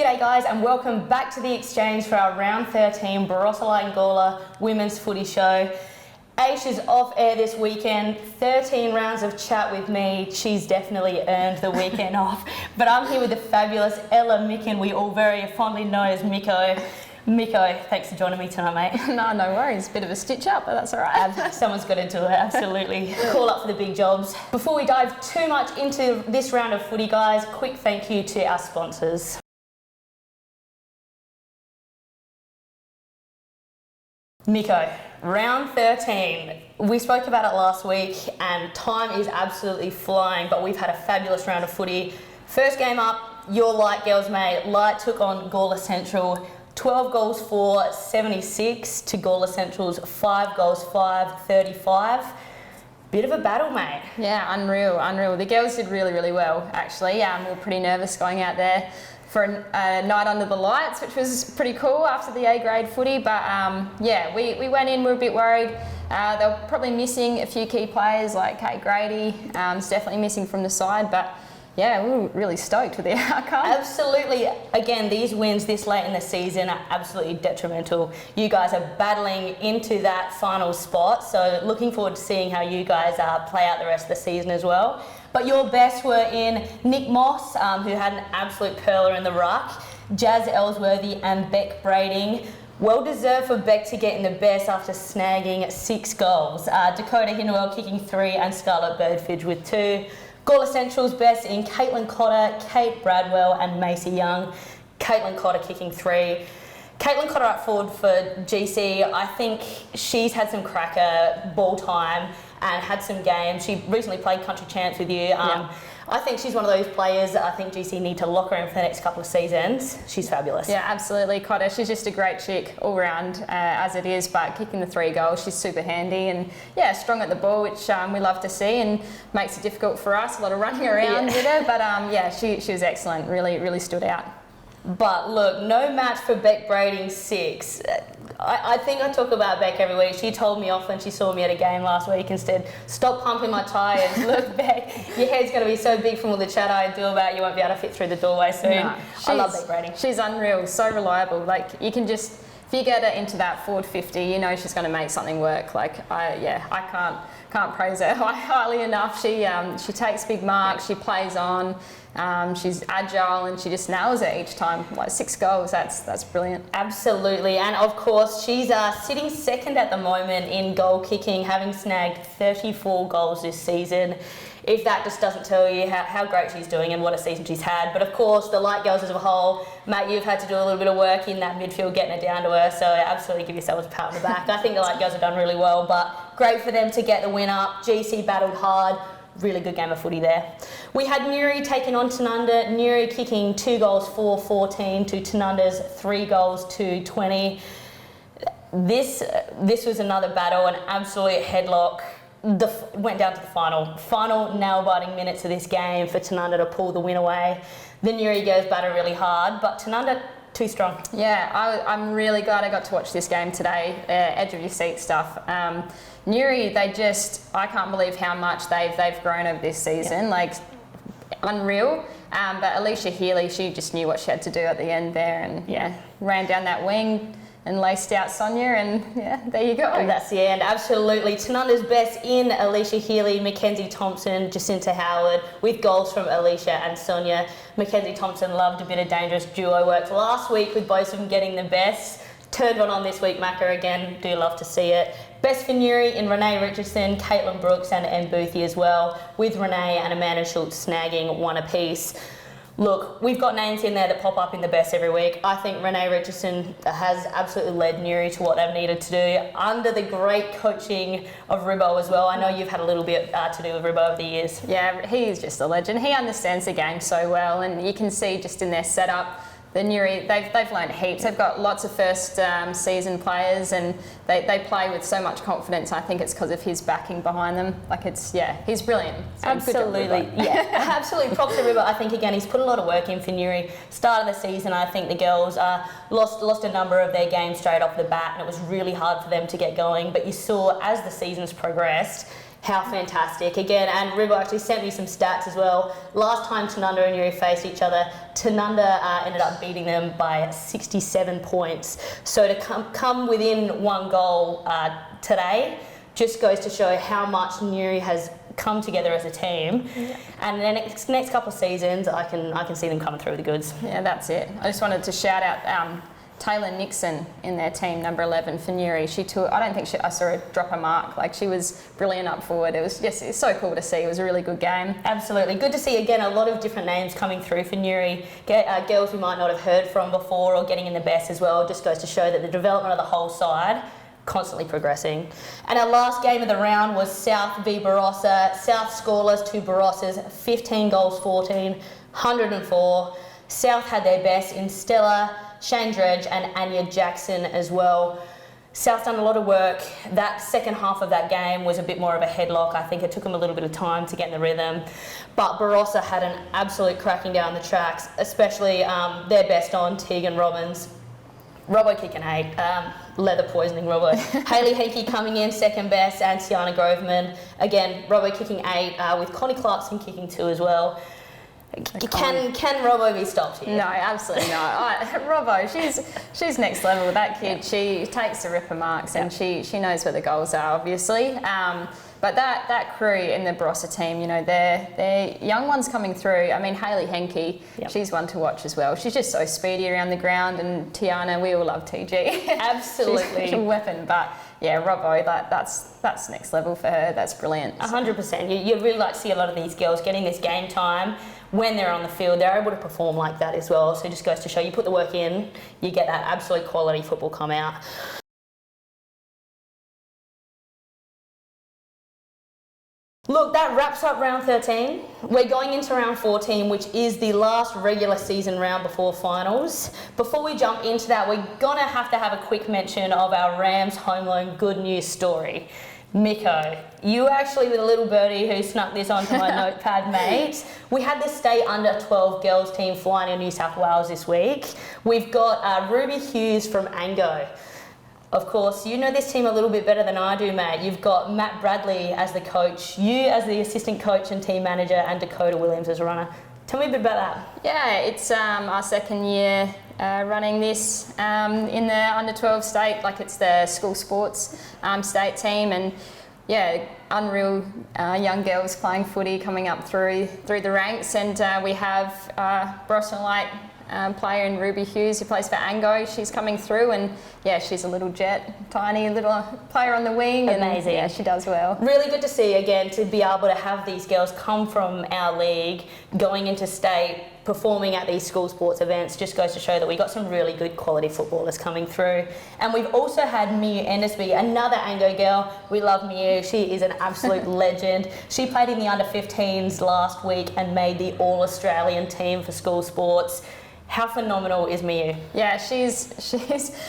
G'day guys and welcome back to the Exchange for our round 13 Barossa and Gawler women's footy show. Aish is off air this weekend, 13 rounds of chat with me. She's definitely earned the weekend off. But I'm here with the fabulous Ella Micken, we all very fondly know as Miko. Miko, thanks for joining me tonight, mate. No worries. Bit of a stitch up, but that's all right. Someone's got to do it, absolutely. Call up for the big jobs. Before we dive too much into this round of footy, guys, quick thank you to our sponsors. Miko, round 13. We spoke about it last week and time is absolutely flying, but we've had a fabulous round of footy. First game up, your Light girls, mate. Light took on Gawler Central. 12 goals for 76 to Gawler Central's 5 goals 35. Bit of a battle, mate. Yeah, unreal. The girls did really well, actually. We were pretty nervous going out there for a night under the lights, which was pretty cool after the A-grade footy. But we went in, we were a bit worried. They were probably missing a few key players like Kate Grady. It's definitely missing from the side, but yeah, we were really stoked with the outcome. Absolutely. Again, these wins this late in the season are absolutely detrimental. You guys are battling into that final spot, so looking forward to seeing how you guys play out the rest of the season as well. But your best were in Nick Moss, who had an absolute perler in the ruck, Jazz Ellsworthy and Beck Brading. Well deserved for Beck to get in the best after snagging 6 goals. Dakota Hinwell kicking 3 and Scarlett Birdfidge with 2. Gawler Central's best in Caitlin Cotter, Kate Bradwell and Macy Young. Caitlin Cotter kicking 3. Caitlin Cotter up forward for GC. I think she's had some cracker ball time and had some games. She recently played country champs with you. I think she's one of those players that I think GC need to lock her in for the next couple of seasons. She's fabulous. Yeah, absolutely. Cotter, she's just a great chick all round as it is, but kicking the 3 goals, she's super handy and strong at the ball, which we love to see and makes it difficult for us. A lot of running around with her, but she was excellent. Really stood out. But look, no match for Beck Brading 6. I think I talk about Beck every week. She told me off when she saw me at a game last week and said, stop pumping my tyres. Look, Beck, your head's going to be so big from all the chat I do about you won't be able to fit through the doorway soon. No, I love Beck Brading. She's unreal, so reliable. Like, you can just, if you get her into that forward 50, you know she's going to make something work. Like, I can't praise her highly enough. She takes big marks, she plays on. She's agile and she just nails it each time. Like 6 goals, that's brilliant. Absolutely, and of course she's sitting second at the moment in goal kicking, having snagged 34 goals this season. If that just doesn't tell you how great she's doing and what a season she's had. But of course, the Light girls as a whole, Matt, you've had to do a little bit of work in that midfield, getting it down to her, so absolutely give yourselves a pat on the back. I think the Light girls have done really well, but great for them to get the win up. GC battled hard. Really good game of footy there. We had Newry taking on Tanunda. Newry kicking 2 goals 14 to Tanunda's 3 goals 20. This was another battle, an absolute headlock. Went down to the final nail-biting minutes of this game for Tanunda to pull the win away. The Newry girls battled really hard, but Tanunda too strong. Yeah, I'm really glad I got to watch this game today. Edge of your seat stuff. Newry, I can't believe how much they've grown over this season. Yeah. Like, unreal. But Alicia Healy, she just knew what she had to do at the end there and ran down that wing and laced out Sonia and there you go. And that's the end, absolutely. Tanunda's best in Alicia Healy, Mackenzie Thompson, Jacinta Howard, with goals from Alicia and Sonia. Mackenzie Thompson loved a bit of dangerous duo work last week with both of them getting the best. Turned one on this week, Macca, again, do love to see it. Best for Newry in Renee Richardson, Caitlin Brooks and Em Boothie as well, with Renee and Amanda Schultz snagging 1 apiece. Look, we've got names in there that pop up in the best every week. I think Renee Richardson has absolutely led Newry to what they've needed to do under the great coaching of Ribbo as well. I know you've had a little bit to do with Ribbo over the years. Yeah, he is just a legend. He understands the game so well and you can see just in their setup, the Newry, they've learned heaps. They've got lots of first season players and they play with so much confidence. I think it's because of his backing behind them. Like he's brilliant. So absolutely, absolutely. Props to Ribbo. I think again he's put a lot of work in for Newry. Start of the season, I think the girls lost a number of their games straight off the bat, and it was really hard for them to get going. But you saw as the seasons progressed How fantastic. Again, and Ribbo actually sent me some stats as well. Last time Tanunda and Newry faced each other, Tanunda ended up beating them by 67 points. So to come within one goal today just goes to show how much Newry has come together as a team. Yeah. And the next couple of seasons, I can see them coming through with the goods. Yeah, that's it. I just wanted to shout out Taylor Nixon in their team, number 11 for Newry. I don't think I saw her drop a mark. Like, she was brilliant up forward. It's so cool to see. It was a really good game. Absolutely. Good to see, again, a lot of different names coming through for Newry. Girls we might not have heard from before or getting in the best as well. Just goes to show that the development of the whole side constantly progressing. And our last game of the round was South v Barossa. South scoreless to Barossa's 15 goals 14, 104. South had their best in Stella, Shane Dredge and Anya Jackson as well. South done a lot of work. That second half of that game was a bit more of a headlock. I think it took them a little bit of time to get in the rhythm. But Barossa had an absolute cracking down the tracks, especially their best on, Tegan Robbins. Robbo kicking 8, leather poisoning Robbo. Hayley Henke coming in second best and Tiana Groveman. Again, Robbo kicking 8 with Connie Clarkson kicking 2 as well. Can Robbo be stopped here? No, absolutely not. Robbo, she's next level. That kid, she takes the ripper marks and she knows where the goals are, obviously. But that crew in the Barossa team, they're young ones coming through. I mean, Hayley Henke, she's one to watch as well. She's just so speedy around the ground, and Tiana, we all love TG. Absolutely. She's a weapon, but yeah, Robbo, that's next level for her. That's brilliant. 100%. You really like to see a lot of these girls getting this game time. When they're on the field, they're able to perform like that as well. So it just goes to show you put the work in, you get that absolute quality football come out. Look, that wraps up round 13. We're going into round 14, which is the last regular season round before finals. Before we jump into that, we're gonna have to have a quick mention of our Rams home loan good news story. Miko, you actually with a little birdie who snuck this onto my notepad, mate. We had the state under 12 girls team flying in New South Wales this week. We've got Ruby Hughes from Ango. Of course, you know this team a little bit better than I do, mate. You've got Matt Bradley as the coach, you as the assistant coach and team manager, and Dakota Williams as runner. Tell me a bit about that. Yeah, it's our second year running this in the under 12 state, like it's the school sports state team, and yeah, unreal young girls playing footy coming up through the ranks, and we have Barossa Light player in Ruby Hughes who plays for Ango. She's coming through, and yeah, she's a little jet, tiny little player on the wing. Amazing. And, yeah, she does well. Really good to see again to be able to have these girls come from our league, going into state, performing at these school sports events. Just goes to show that we got some really good quality footballers coming through. And we've also had Miu Endersby, another Ango girl. We love Miu. She is an absolute legend. She played in the under 15s last week and made the All-Australian team for school sports. How phenomenal is Miu? Yeah, she's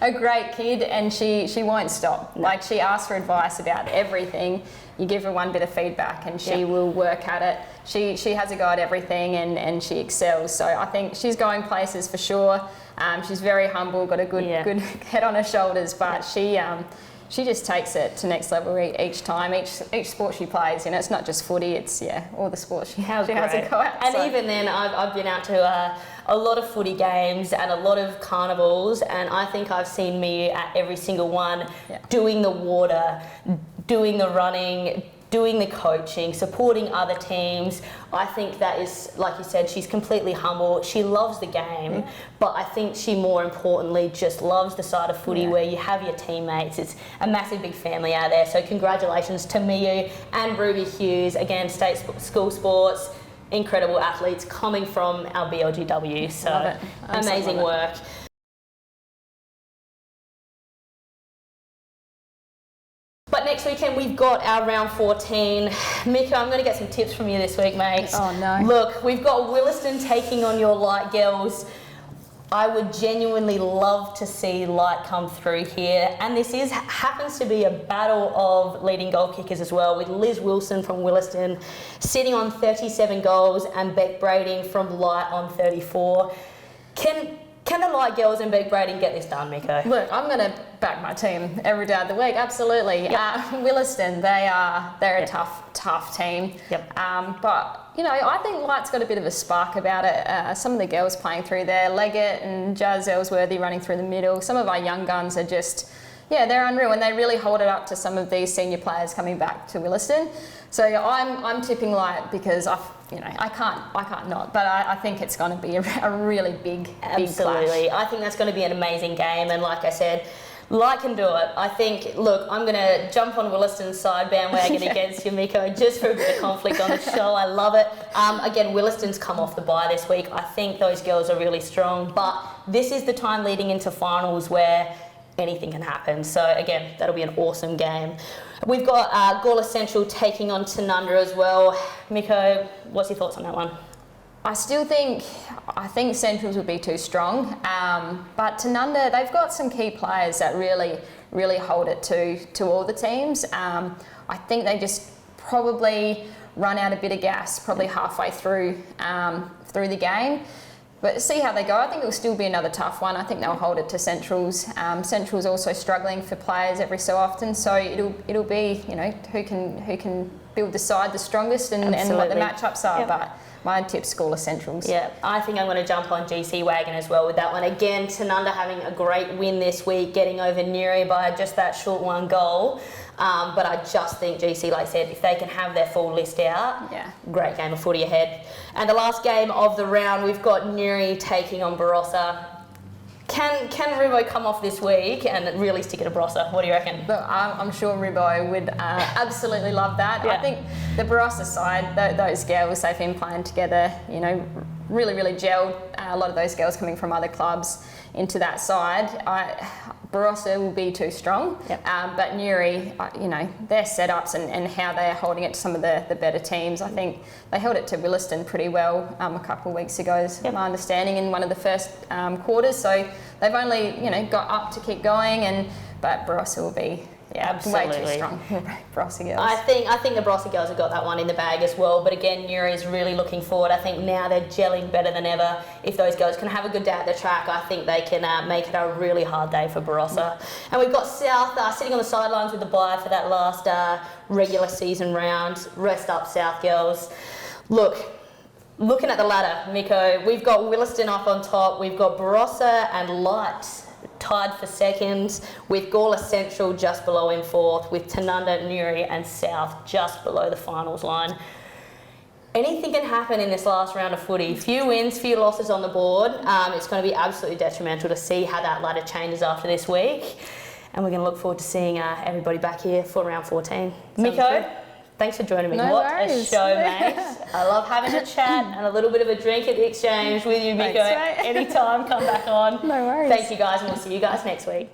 a great kid, and she won't stop. No. Like, she asks for advice about everything. You give her one bit of feedback and she will work at it. She has a go at everything, and she excels. So I think she's going places for sure. She's very humble, got a good head on her shoulders, but she just takes it to next level each time, each sport she plays. It's not just footy, it's all the sports she has a go at. And even then, I've been out to a lot of footy games and a lot of carnivals, and I think I've seen me at every single one, doing the water, doing the running, doing the coaching, supporting other teams. I think that is, like you said, she's completely humble. She loves the game, but I think she more importantly just loves the side of footy where you have your teammates. It's a massive big family out there. So congratulations to Miu and Ruby Hughes, again, state school sports, incredible athletes coming from our BLGW. So amazing work. But next weekend we've got our round 14. Mika, I'm going to get some tips from you this week, mate. Oh no. Look, we've got Williston taking on your Light girls. I would genuinely love to see Light come through here, and this happens to be a battle of leading goal kickers as well, with Liz Wilson from Williston sitting on 37 goals and Beck Brading from Light on 34. Can Can the Light girls in Big Braden get this done, Miko? Look, I'm going to back my team every day of the week. Absolutely. Yep. Williston, they're a tough team. Yep. But you know, I think Light's got a bit of a spark about it. Some of the girls playing through there, Leggett and Jazz Ellsworthy running through the middle. Some of our young guns are just, they're unreal, and they really hold it up to some of these senior players coming back to Williston. So I'm tipping Light because I can't not. But I think it's going to be a really big Absolutely. clash. I think that's going to be an amazing game, and like I said, Light can do it. I think, look, I'm going to jump on Williston's side bandwagon against you, Miko, just for a bit of conflict on the show. I love it. Again, Williston's come off the bye this week. I think those girls are really strong, but this is the time leading into finals where anything can happen. So again, that'll be an awesome game. We've got Gawler Central taking on Tanunda as well. Miko, what's your thoughts on that one? I think Centrals would be too strong, but Tanunda, they've got some key players that really hold it to all the teams. I think they just probably run out a bit of gas probably halfway through the game. But see how they go. I think it'll still be another tough one. I think they'll hold it to Centrals. Centrals also struggling for players every so often, so it'll be who can build the side the strongest and what the matchups are. Yep. But my tip's Gawler Centrals. Yeah, I think I'm going to jump on GC wagon as well with that one. Again, Tanunda having a great win this week, getting over Newry by just that short one goal. But I just think GC, like I said, if they can have their full list out, great game of footy ahead. And the last game of the round, we've got Newry taking on Barossa. Can Ribbo come off this week and really stick it to Barossa? What do you reckon? Look, I'm sure Ribbo would absolutely love that. I think the Barossa side, those girls, they've been playing together, really gelled. A lot of those girls coming from other clubs into that side. Barossa will be too strong, but Newry, their setups and how they're holding it to some of the better teams. I think they held it to Williston pretty well a couple of weeks ago, is my understanding, in one of the first quarters. So they've only got up to keep going, but Barossa will be way too strong. Barossa girls. I think the Barossa girls have got that one in the bag as well. But again, Newry's really looking forward. I think now they're gelling better than ever. If those girls can have a good day at the track, I think they can make it a really hard day for Barossa. And we've got South sitting on the sidelines with the bye for that last regular season round. Rest up, South girls. Looking at the ladder, Miko, we've got Williston up on top. We've got Barossa and Light tied for second, with Gawler Central just below in fourth, with Tanunda, Newry and South just below the finals line. Anything can happen in this last round of footy. Few wins, few losses on the board. It's going to be absolutely detrimental to see how that ladder changes after this week. And we're going to look forward to seeing everybody back here for round 14. Miko, thanks for joining me. No what worries. a show, mate. I love having a chat and a little bit of a drink at the exchange with you, Miko. Thanks, mate. Anytime, come back on. No worries. Thank you guys, and we'll see you guys next week.